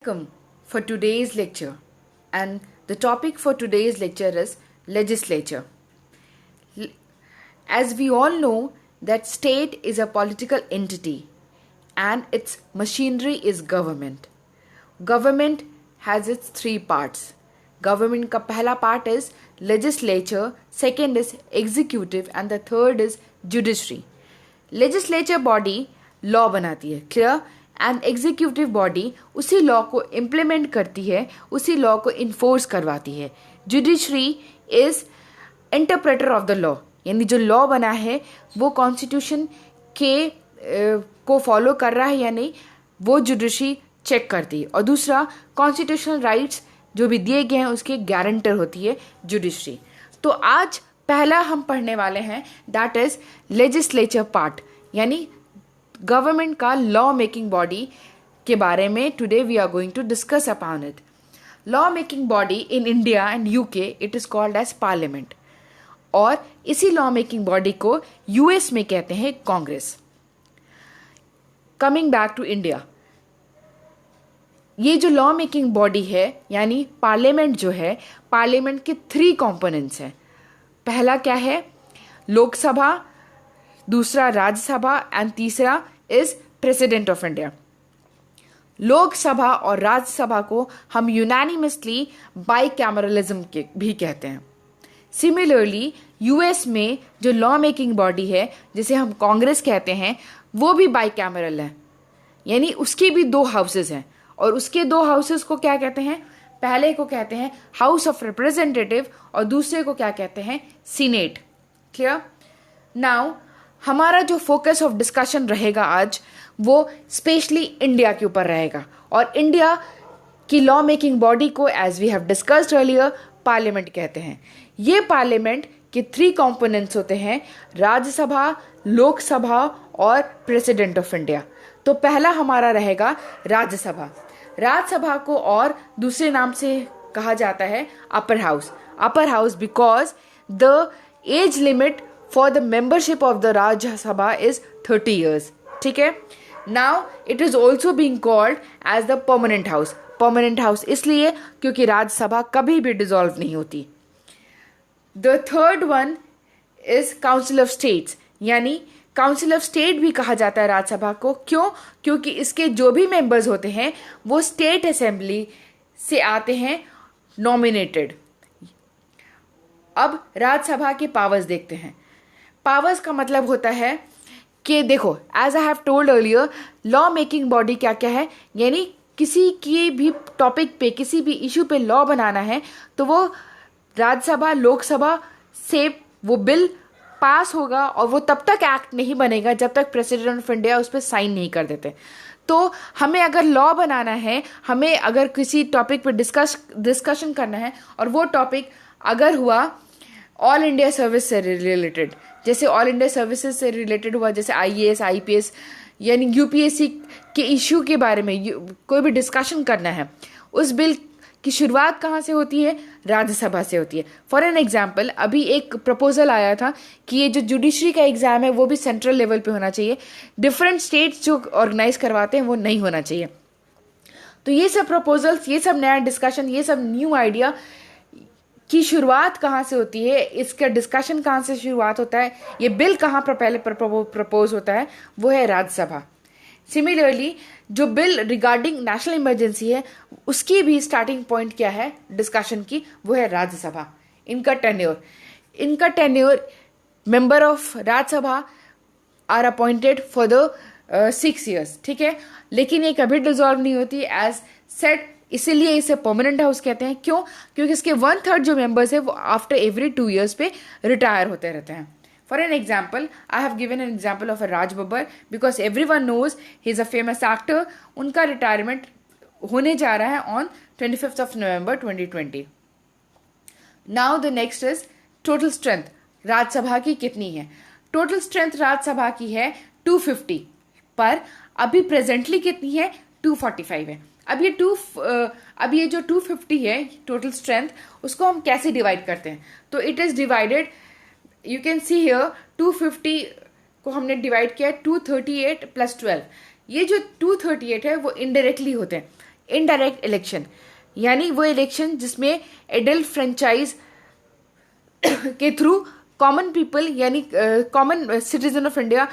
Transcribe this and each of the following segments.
Welcome for today's lecture, and the topic for today's lecture is legislature. As we all know that state is a political entity and its machinery is government. Government has its three parts. Government का पहला part is legislature, second is executive and the third is judiciary. Legislature body law बनाती है, clear? And executive body उसी law को implement करती है, उसी law को इन्फोर्स करवाती है. Judiciary is interpreter of the law, यानी जो लॉ बना है वो कॉन्स्टिट्यूशन के को फॉलो कर रहा है या नहीं, वो जुडिशरी चेक करती है. और दूसरा, कॉन्स्टिट्यूशनल राइट्स जो भी दिए गए हैं उसके गारंटर होती है जुडिशरी. तो आज पहला हम पढ़ने वाले हैं, दैट इज लेजिस्लेचर पार्ट, यानी गवर्नमेंट का लॉ मेकिंग बॉडी के बारे में. Today we are going to discuss upon it. Law making body in India and UK it is called as parliament, और इसी लॉ मेकिंग बॉडी को US में कहते हैं Congress. Coming back to India, ये जो लॉ मेकिंग बॉडी है यानी पार्लियामेंट जो है, पार्लियामेंट के थ्री कंपोनेंट्स हैं. पहला क्या है? लोकसभा, दूसरा राज्यसभा एंड तीसरा is president of India. Lok Sabha और राज्यसभा को हम यूनानिमसली बाइकैमरलिज्म के भी कहते हैं. सिमिलरली यूएस में जो लॉ मेकिंग बॉडी है जिसे हम कांग्रेस कहते हैं, वो भी बाइकैमरल है, यानी उसके भी दो हाउसेस हैं. और उसके दो हाउसेस को क्या कहते हैं? पहले को कहते हैं हाउस ऑफ रिप्रेजेंटेटिव और दूसरे को क्या कहते हैं? सीनेट. क्लियर? नाउ हमारा जो फोकस ऑफ डिस्कशन रहेगा आज, वो स्पेशली इंडिया के ऊपर रहेगा. और इंडिया की लॉ मेकिंग बॉडी को, as we have discussed earlier, parliament कहते हैं. ये पार्लियामेंट के थ्री कंपोनेंट्स होते हैं, राज्यसभा, लोकसभा और प्रेसिडेंट ऑफ इंडिया. तो पहला हमारा रहेगा राज्यसभा. राज्यसभा को और दूसरे नाम से कहा जाता है upper house. Upper house because the age limit for the membership of the Rajya Sabha is 30 years. ठीक है? Now it is also being called as the permanent house. Permanent house इसलिए क्योंकि राज्यसभा कभी भी डिसॉल्व नहीं होती. The third one is Council of States, यानी council of state भी कहा जाता है राज्यसभा को. क्यों? क्योंकि इसके जो भी मेंबर्स होते हैं वो स्टेट असेंबली से आते हैं, नॉमिनेटेड. अब राज्यसभा के पावर्स देखते हैं. पावर्स का मतलब होता है कि देखो, as I have told earlier, law making body क्या क्या है, यानी किसी की भी टॉपिक पे, किसी भी इशू पे लॉ बनाना है तो वो राज्यसभा, लोकसभा से वो बिल पास होगा, और वो तब तक एक्ट नहीं बनेगा जब तक प्रेसिडेंट ऑफ इंडिया उस पर साइन नहीं कर देते. तो हमें अगर लॉ बनाना है, हमें अगर किसी टॉपिक पे डिस्कशन करना है, और वो टॉपिक अगर हुआ ऑल इंडिया सर्विस से रिलेटेड, जैसे ऑल इंडिया सर्विसेज से रिलेटेड हुआ, जैसे आईएएस, आईपीएस यानी यूपीएससी के इश्यू के बारे में कोई भी डिस्कशन करना है, उस बिल की शुरुआत कहाँ से होती है? राज्यसभा से होती है. फॉर एन एग्जाम्पल, अभी एक प्रपोजल आया था कि ये जो जुडिशरी का एग्जाम है वो भी सेंट्रल लेवल पे होना चाहिए, डिफरेंट स्टेट्स जो ऑर्गेनाइज करवाते हैं वो नहीं होना चाहिए. तो ये सब प्रपोजल्स, ये सब नया डिस्कशन, ये सब न्यू आइडिया की शुरुआत कहाँ से होती है, इसका डिस्कशन कहाँ से शुरुआत होता है, ये बिल कहाँ पर पहले प्रपोज होता है, वो है राज्यसभा. सिमिलरली जो बिल रिगार्डिंग नेशनल इमरजेंसी है, उसकी भी स्टार्टिंग पॉइंट क्या है डिस्कशन की, वो है राज्यसभा. इनका tenure member of Rajya Sabha are appointed for the 6 years. ठीक है? लेकिन ये कभी डिसॉल्व नहीं होती एज सेट, इसीलिए इसे परमानेंट हाउस कहते हैं. क्यों? क्योंकि इसके 1/3 जो मेंबर्स है वो आफ्टर एवरी 2 years पे रिटायर होते रहते हैं. For an example, I have given an example of a Raj Babbar because everyone knows he is a famous actor. उनका रिटायरमेंट होने जा रहा है on 25th of November 2020. Now the next is total strength. Rajya Sabha की कितनी है? टोटल स्ट्रेंथ राज्यसभा की है 250, पर अभी प्रेजेंटली कितनी है? 245 है. अब ये जो 250 है टोटल स्ट्रेंथ, उसको हम कैसे डिवाइड करते हैं? तो it is divided, you can see here 250 को हमने डिवाइड किया 238 + 12. ये जो 238 है वो इनडायरेक्टली होते हैं, इनडायरेक्ट इलेक्शन यानी वो इलेक्शन जिसमें एडल्ट फ्रेंचाइज के थ्रू कॉमन पीपल यानी common citizen of India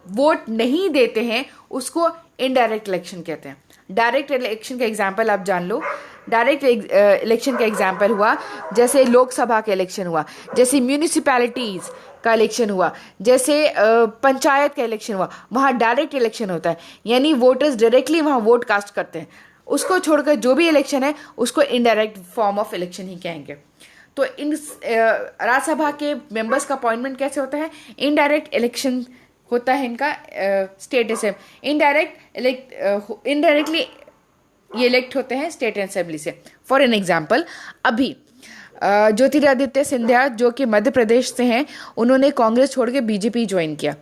vote नहीं देते हैं, उसको इनडायरेक्ट इलेक्शन कहते हैं। डायरेक्ट इलेक्शन का एग्जाम्पल आप जान लो। डायरेक्ट इलेक्शन का एग्जाम्पल हुआ जैसे लोकसभा का इलेक्शन हुआ, जैसे म्यूनिसिपैलिटीज का इलेक्शन हुआ, जैसे पंचायत का इलेक्शन हुआ, वहाँ डायरेक्ट इलेक्शन होता है यानी वोटर्स डायरेक्टली वहाँ वोट कास्ट करते हैं। उसको छोड़कर जो भी इलेक्शन है उसको इनडायरेक्ट फॉर्म ऑफ इलेक्शन ही कहेंगे। तो इन राज्यसभा के मेंबर्स का अपॉइंटमेंट कैसे होता है? इनडायरेक्ट इलेक्शन होता है इनका। स्टेट असेंबली इनडायरेक्टली ये इलेक्ट होते हैं स्टेट असेंबली से। फॉर एन एग्जाम्पल, अभी ज्योतिरादित्य सिंधिया जो कि मध्य प्रदेश से हैं, उन्होंने कांग्रेस छोड़ के बीजेपी ज्वाइन किया,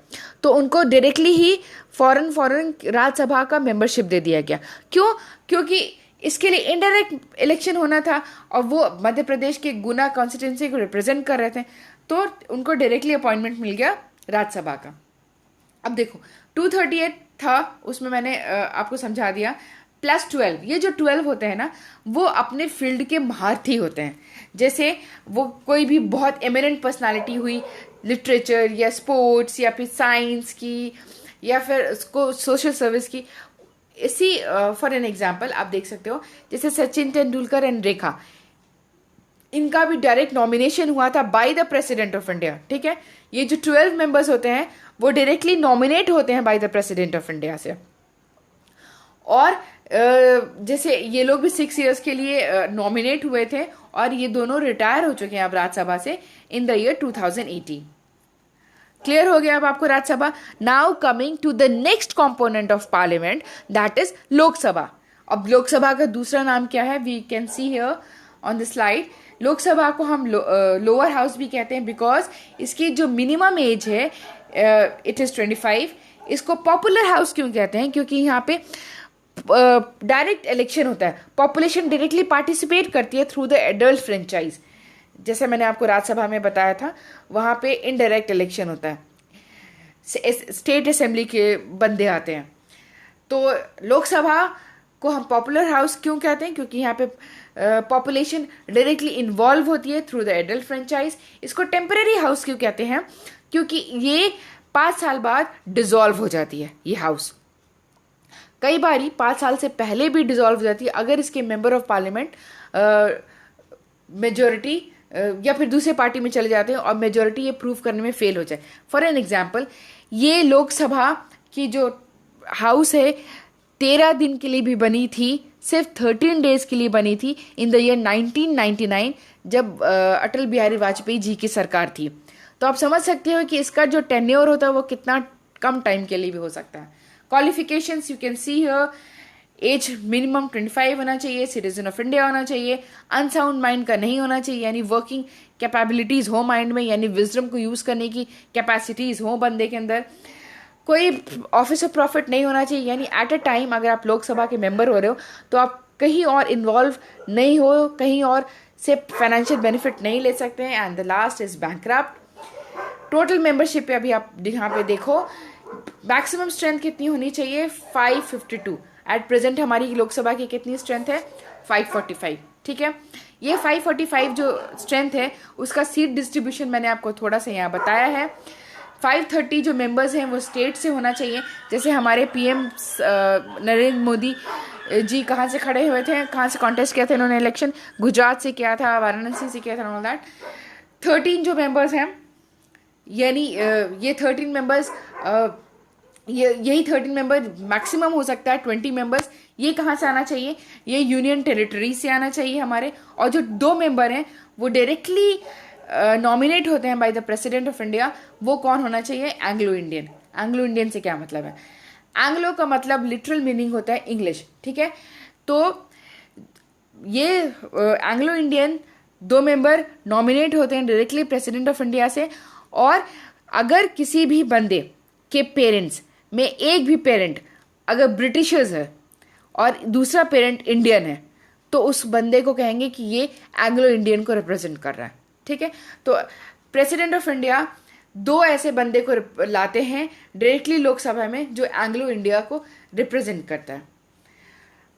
तो उनको डायरेक्टली ही फॉरेन राज्यसभा का मेंबरशिप दे दिया गया। क्यों? क्योंकि इसके लिए इनडायरेक्ट इलेक्शन होना था और वो मध्य प्रदेश के गुना कॉन्स्टिट्यूंसी को रिप्रेजेंट कर रहे थे, तो उनको डायरेक्टली अपॉइंटमेंट मिल गया राज्यसभा का। अब देखो 238 था, उसमें मैंने आपको समझा दिया। +12, ये जो 12 होते हैं ना, वो अपने फील्ड के महारथी होते हैं। जैसे वो कोई भी बहुत एमिनेंट पर्सनालिटी हुई लिटरेचर या स्पोर्ट्स या फिर साइंस की या फिर उसको सोशल सर्विस की। इसी फॉर एन एग्जाम्पल आप देख सकते हो जैसे सचिन तेंदुलकर एंड रेखा, इनका भी डायरेक्ट नॉमिनेशन हुआ था bye the president of India. ठीक है, ये जो 12 मेंबर्स होते हैं वो डायरेक्टली नॉमिनेट होते हैं by the president of India से। और जैसे ये लोग भी 6 इयर्स के लिए नॉमिनेट हुए थे और ये दोनों रिटायर हो चुके हैं अब राज्यसभा से इन द ईयर 2018। क्लियर हो गया अब आपको Rajya Sabha. Now coming to the next component of parliament, that is Lok Sabha. अब लोकसभा का दूसरा नाम क्या है? We can see here on the slide. Lok Sabha को हम लोअर हाउस भी कहते हैं बिकॉज इसकी जो मिनिमम एज है इट इज 25। इसको पॉपुलर हाउस क्यों कहते हैं? क्योंकि यहाँ पे डायरेक्ट इलेक्शन होता है, पॉपुलेशन डायरेक्टली पार्टिसिपेट करती है थ्रू द एडल्ट फ्रेंचाइज। जैसे मैंने आपको राज्यसभा में बताया था, वहां पे इनडायरेक्ट इलेक्शन होता है, स्टेट असेंबली के बंदे आते हैं। तो लोकसभा को हम पॉपुलर हाउस क्यों कहते हैं? क्योंकि यहाँ पे पॉपुलेशन डायरेक्टली इन्वॉल्व होती है थ्रू द एडल्ट फ्रेंचाइज। इसको टेम्पररी हाउस क्यों कहते हैं? क्योंकि ये 5 साल बाद डिसॉल्व हो जाती है। ये हाउस कई बारी 5 साल से पहले भी डिसॉल्व हो जाती है अगर इसके मेंबर ऑफ पार्लियामेंट मेजोरिटी या फिर दूसरे पार्टी में चले जाते हैं और मेजोरिटी ये प्रूव करने में फेल हो जाए। फॉर एन एग्जाम्पल, ये लोकसभा की जो हाउस है 13 दिन के लिए भी बनी थी, सिर्फ 13 डेज के लिए बनी थी इन द ईयर 1999 जब अटल बिहारी वाजपेयी जी की सरकार थी। तो आप समझ सकते हो कि इसका जो टेन्योर होता है वो कितना कम टाइम के लिए भी हो सकता है। Qualifications you can see here, age minimum 25 होना चाहिए, सिटीजन ऑफ इंडिया होना चाहिए, अनसाउंड माइंड का नहीं होना चाहिए यानी वर्किंग कैपेबिलिटीज हो माइंड में, यानी विजडम को यूज करने की कैपेसिटीज हो बंदे के अंदर, कोई ऑफिस ऑफ प्रॉफिट नहीं होना चाहिए यानी एट अ टाइम अगर आप लोकसभा के मेंबर हो रहे हो तो आप कहीं और इन्वॉल्व नहीं हो, कहीं और से फाइनेंशियल बेनिफिट नहीं ले सकते हैं। And the last is bankrupt. Total membership पे अभी आप यहाँ पे देखो मैक्सिमम स्ट्रेंथ कितनी होनी चाहिए? 552। एट प्रेजेंट हमारी लोकसभा की कितनी स्ट्रेंथ है? 545। ठीक है, ये 545 जो स्ट्रेंथ है उसका सीट डिस्ट्रीब्यूशन मैंने आपको थोड़ा सा यहाँ बताया है। 530 जो मेंबर्स हैं वो स्टेट से होना चाहिए। जैसे हमारे पीएम नरेंद्र मोदी जी कहाँ से खड़े हुए थे, कहाँ से कॉन्टेस्ट किया था इन्होंने इलेक्शन? गुजरात से किया था, वाराणसी से किया था, ऑल दैट। 13 जो मेंबर्स हैं यानी ये 13 मेंबर्स यही 13 मेंबर मैक्सिमम हो सकता है 20 मेंबर्स। ये कहाँ से आना चाहिए? ये यूनियन टेरिटरी से आना चाहिए हमारे। और जो 2 मेंबर हैं वो डायरेक्टली नॉमिनेट होते हैं by the president of India. वो कौन होना चाहिए? Anglo Indian. एंग्लो इंडियन से क्या मतलब है? एंग्लो का मतलब लिटरल मीनिंग होता है इंग्लिश। ठीक है, तो ये एंग्लो इंडियन 2 मेंबर नॉमिनेट होते हैं डायरेक्टली प्रेसिडेंट ऑफ इंडिया से। और अगर किसी भी बंदे के पेरेंट्स में एक भी पेरेंट अगर ब्रिटिशर्स है और दूसरा पेरेंट इंडियन है तो उस बंदे को कहेंगे कि ये एंग्लो इंडियन को रिप्रेजेंट कर रहा है। ठीक है, तो प्रेसिडेंट ऑफ इंडिया 2 ऐसे बंदे को लाते हैं डायरेक्टली लोकसभा में जो एंग्लो इंडिया को रिप्रेजेंट करता है।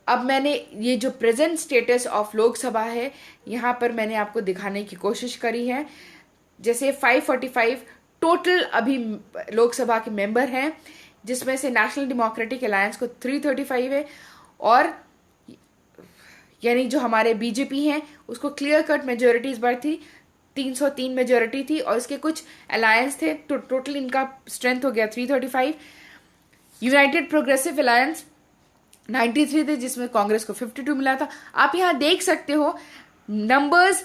अब मैंने ये जो प्रेजेंट स्टेटस ऑफ लोकसभा है यहाँ पर मैंने आपको दिखाने की कोशिश करी है। जैसे 545 टोटल अभी लोकसभा के मेंबर हैं, जिसमें से नेशनल डेमोक्रेटिक अलायंस को 335 है, और यानी जो हमारे बीजेपी हैं उसको क्लियर कट मेजोरिटी इस बार थी, 303 मेजोरिटी थी, और इसके कुछ अलायंस थे तो टोटल इनका स्ट्रेंथ हो गया 335। यूनाइटेड प्रोग्रेसिव अलायंस 93 थे, जिसमें कांग्रेस को 52 मिला था। आप यहाँ देख सकते हो नंबर्स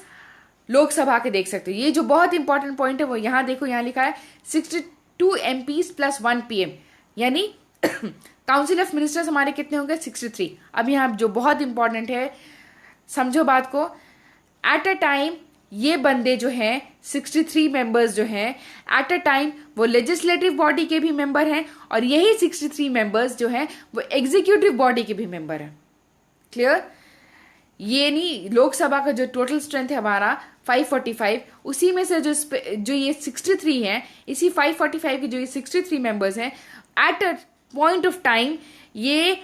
लोकसभा के, देख सकते हो। ये जो बहुत इंपॉर्टेंट पॉइंट है वो यहाँ देखो, यहाँ लिखा है 62 MPs प्लस 1 PM, यानी काउंसिल ऑफ मिनिस्टर्स हमारे कितने होंगे 63। अब यहाँ जो बहुत इंपॉर्टेंट है, समझो बात को, एट अ टाइम ये बंदे जो हैं 63 मेंबर्स जो हैं एट अ टाइम वो लेजिस्लेटिव बॉडी के भी मेंबर हैं, और यही 63 मेंबर्स जो हैं वो एग्जीक्यूटिव बॉडी के भी मेंबर हैं। क्लियर? ये नहीं, लोकसभा का जो टोटल स्ट्रेंथ है हमारा 545, उसी में से जो ये 63 हैं, इसी 545 के जो ये 63 मेंबर्स हैं at a point of time ये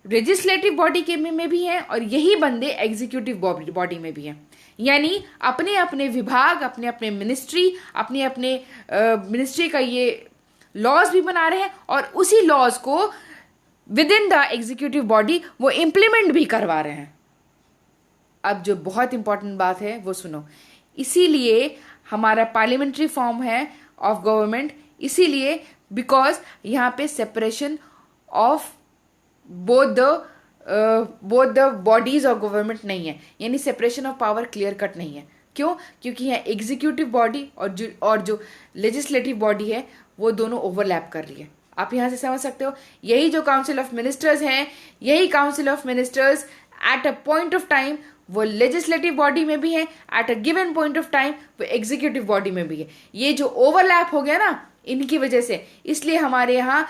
लेजिस्लेटिव बॉडी के में भी हैं, और यही बंदे एग्जीक्यूटिव बॉडी में भी हैं। यानी अपने अपने विभाग, अपने अपने मिनिस्ट्री, अपने अपने मिनिस्ट्री का ये लॉज भी बना रहे हैं, और उसी लॉज को with in the executive body वो इम्प्लीमेंट भी करवा रहे हैं। अब जो बहुत इंपॉर्टेंट बात है वो सुनो, इसीलिए हमारा पार्लियामेंट्री फॉर्म है ऑफ गवर्नमेंट, इसीलिए बिकॉज यहाँ पे separation of both the bodies of government नहीं है, यानी separation of power clear cut नहीं है। क्यों? क्योंकि यहाँ एग्जीक्यूटिव बॉडी और जो लेजिस्लेटिव बॉडी है वो दोनों ओवरलैप कर रही है। आप यहाँ से समझ सकते हो, यही जो काउंसिल ऑफ मिनिस्टर्स हैं, यही council of ministers at a point of time वो लेजिस्लेटिव बॉडी में भी है, at a given point of time वो एग्जीक्यूटिव बॉडी में भी है। ये जो ओवरलैप हो गया ना इनकी वजह से, इसलिए हमारे यहाँ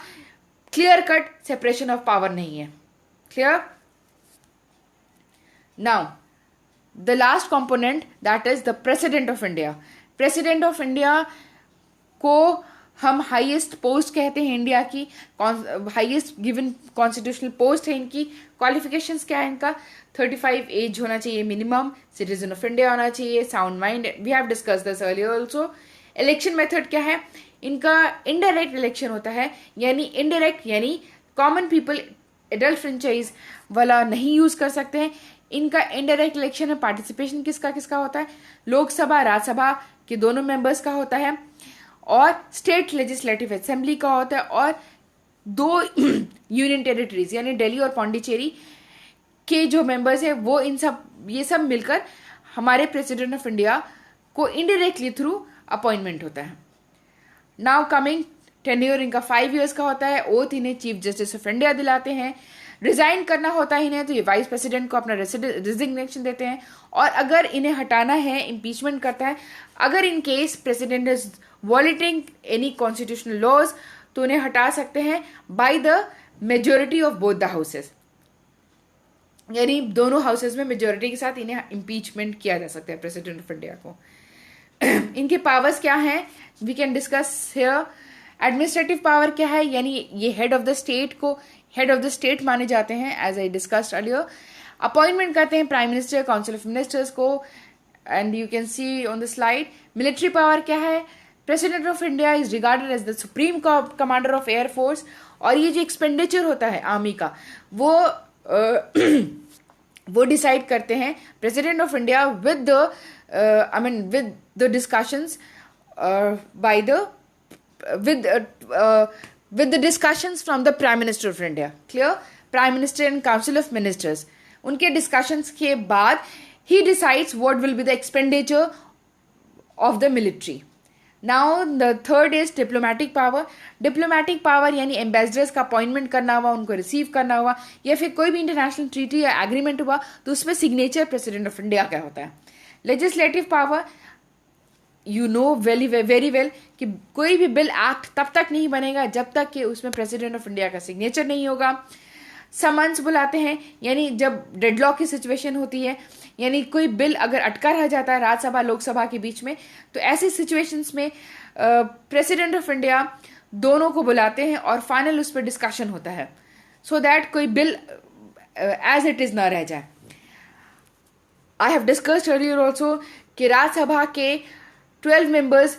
clear cut separation of power नहीं है। Clear? Now the last component that is the president of India. President of India को हम हाईएस्ट पोस्ट कहते हैं इंडिया की, हाईएस्ट गिवन कॉन्स्टिट्यूशनल पोस्ट है इनकी। क्वालिफिकेशंस क्या है इनका? 35 एज होना चाहिए मिनिमम, सिटीजन ऑफ इंडिया होना चाहिए, sound mind, we have discuss this earlier also. Election method क्या है इनका? इनडायरेक्ट इलेक्शन होता है, यानी इनडायरेक्ट यानी कॉमन पीपल एडल्ट फ्रेंचाइज वाला नहीं यूज कर सकते हैं। इनका इनडायरेक्ट इलेक्शन में पार्टिसिपेशन किसका किसका होता है? लोकसभा राज्यसभा के दोनों मेंबर्स का होता है, और स्टेट लेजिस्लेटिव असेंबली का होता है, और 2 यूनियन टेरिटरीज यानी दिल्ली और पौंडीचेरी के जो मेंबर्स है वो ये सब मिलकर हमारे प्रेसिडेंट ऑफ इंडिया को इनडायरेक्टली थ्रू अपॉइंटमेंट होता है। नाउ कमिंग टेन्योर इनका 5 इयर्स का होता है। ओथ इन्हें चीफ जस्टिस ऑफ इंडिया दिलाते हैं। रिजाइन करना होता है इन्हें तो ये वाइस प्रेसिडेंट को अपना रिजिग्नेशन देते हैं, और अगर इन्हें हटाना है इम्पीचमेंट करता है। अगर in case president is violating any constitutional laws तो उन्हें हटा सकते हैं by the majority of both the houses, यानी दोनों हाउसेस में मेजोरिटी के साथ इन्हें इम्पीचमेंट किया जा सकता है प्रेसिडेंट ऑफ इंडिया को। इनके पावर्स क्या हैं we can discuss here. Administrative power क्या है, यानी ये हेड ऑफ द स्टेट माने जाते हैं as I discussed earlier. Appointment करते हैं prime minister, council of ministers को, and you can see on the slide. Military power क्या है? President of India is regarded as the supreme commander of air force, और ये जो expenditure होता है आर्मी का वो डिसाइड करते हैं president of India with the discussions with the discussions from the Prime Minister of India. Clear? Prime Minister and Council of Ministers. उनके discussions के बाद he decides what will be the expenditure of the military. Now the third is diplomatic power. Diplomatic power यानी ambassadors का appointment करना हुआ, उनको receive करना हुआ, या फिर कोई भी international treaty या agreement हुआ तो उसमें signature President of India का होता है. Legislative power, you know very well कि कोई भी बिल एक्ट तब तक नहीं बनेगा जब तक कि उसमें प्रेसिडेंट ऑफ इंडिया का सिग्नेचर नहीं होगा। समन्स बुलाते हैं, यानी जब डेडलॉक की सिचुएशन होती है, यानी कोई बिल अगर अटका रह जाता है राज्यसभा लोकसभा के बीच में, तो ऐसी सिचुएशंस में प्रेसिडेंट ऑफ इंडिया दोनों को बुलाते हैं और फाइनल उस पर डिस्कशन होता है, सो दैट कोई बिल एज इट इज़ ना रह जाए। I have discussed earlier also कि राज्यसभा के 12 मेंबर्स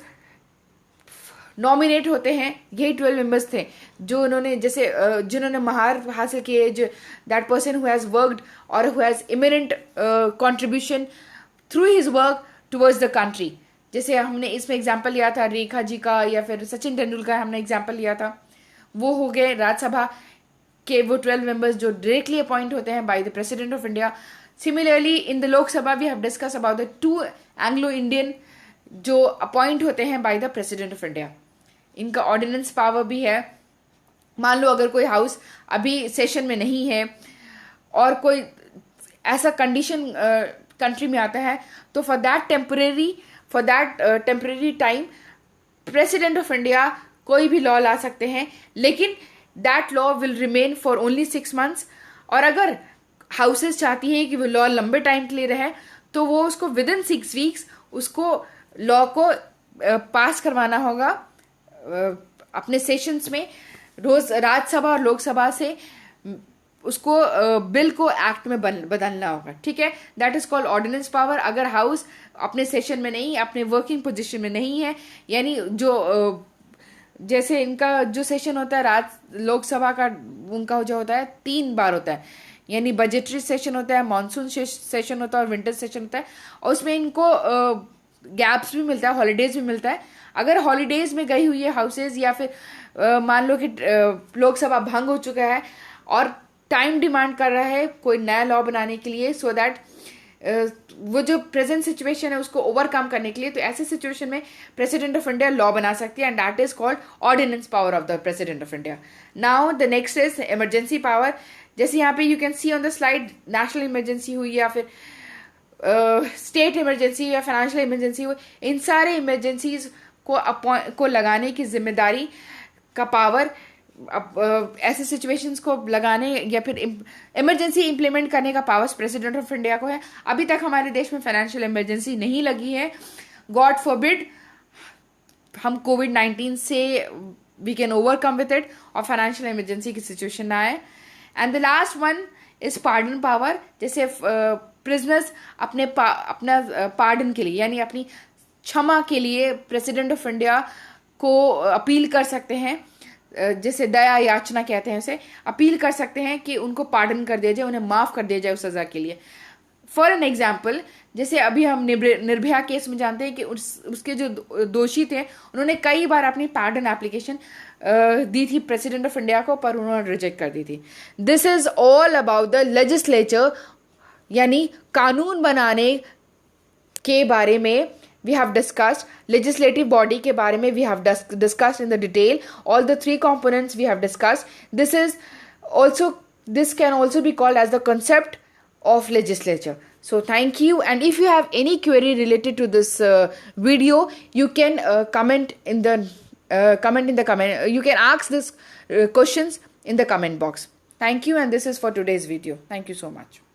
नॉमिनेट होते हैं, यही 12 मेंबर्स थे जो उन्होंने जैसे जिन्होंने महार हासिल किए, जो that person who has worked और who has eminent contribution through his work towards the country. जैसे हमने इसमें एग्जांपल लिया था रेखा जी का, या फिर सचिन तेंदुलकर हमने एग्जांपल लिया था, वो हो गए राज्यसभा के वो 12 मेंबर्स जो डायरेक्टली अपॉइंट होते हैं by the president of India. Similarly in the Lok Sabha we have discuss about the 2 Anglo Indian जो अपॉइंट होते हैं by the president of India. इनका ऑर्डिनेंस पावर भी है। मान लो अगर कोई हाउस अभी सेशन में नहीं है और कोई ऐसा कंडीशन कंट्री में आता है, तो for that temporary time president of India कोई भी लॉ ला सकते हैं, लेकिन that law will remain for only 6 months। और अगर हाउसेस चाहती हैं कि वो लॉ लंबे टाइम के लिए रहे, तो वो उसको विद इन 6 weeks उसको लॉ को पास करवाना होगा अपने सेशंस में। रोज राज्यसभा और लोकसभा से उसको बिल को एक्ट में बदलना होगा, ठीक है। That is called ordinance power. अगर हाउस अपने सेशन में नहीं, अपने वर्किंग पोजीशन में नहीं है, यानी जो जैसे इनका जो सेशन होता है लोकसभा का, उनका जो होता है 3 बार होता है, यानी बजटरी सेशन होता है, मानसून सेशन होता है और विंटर सेशन होता है, और उसमें इनको गैप्स भी मिलता है, हॉलीडेज भी मिलता है। अगर हॉलीडेज में गई हुई है हाउसेज, या फिर मान लो कि लोकसभा भंग हो चुका है और टाइम डिमांड कर रहा है कोई नया लॉ बनाने के लिए, सो दैट वो जो प्रेजेंट सिचुएशन है उसको ओवरकम करने के लिए, तो ऐसे सिचुएशन में प्रेसिडेंट ऑफ इंडिया लॉ बना सकती है, and that is called ordinance power of the president of India. Now the next is emergency power. जैसे यहाँ पे you can see on the slide, national emergency हुई या फिर स्टेट इमरजेंसी या फाइनेंशियल इमरजेंसी हुई, इन सारे इमरजेंसीज को लगाने की जिम्मेदारी का पावर ऐसे सिचुएशंस को लगाने या फिर इमरजेंसी इंप्लीमेंट करने का पावर प्रेसिडेंट ऑफ इंडिया को है। अभी तक हमारे देश में फाइनेंशियल इमरजेंसी नहीं लगी है, गॉड फॉरबिड हम कोविड-19 से we can overcome with it और फाइनेंशियल इमरजेंसी की सिचुएशन ना आए। And the last one is pardon power. जैसे प्रिजनर्स अपना पार्डन के लिए, यानी अपनी क्षमा के लिए प्रेसिडेंट ऑफ इंडिया को अपील कर सकते हैं, जैसे दया याचना कहते हैं उसे, अपील कर सकते हैं कि उनको पार्डन कर दिया जाए, उन्हें माफ कर दिया जाए उस सजा के लिए। फॉर एन एग्जाम्पल, जैसे अभी हम निर्भया केस में जानते हैं कि उसके जो दोषी थे उन्होंने कई बार अपनी पार्डन एप्लीकेशन दी थी प्रेसिडेंट ऑफ इंडिया को, पर उन्होंने रिजेक्ट कर दी थी। This is all about the legislature, यानी कानून बनाने के बारे में we have discussed, legislative body के बारे में we have discussed in the detail, all the 3 components we have discussed. This can also be called as the concept of legislature. So thank you, and if you have any query related to this video, you can comment in the comment. You can ask this questions in the comment box. Thank you, and this is for today's video. Thank you so much.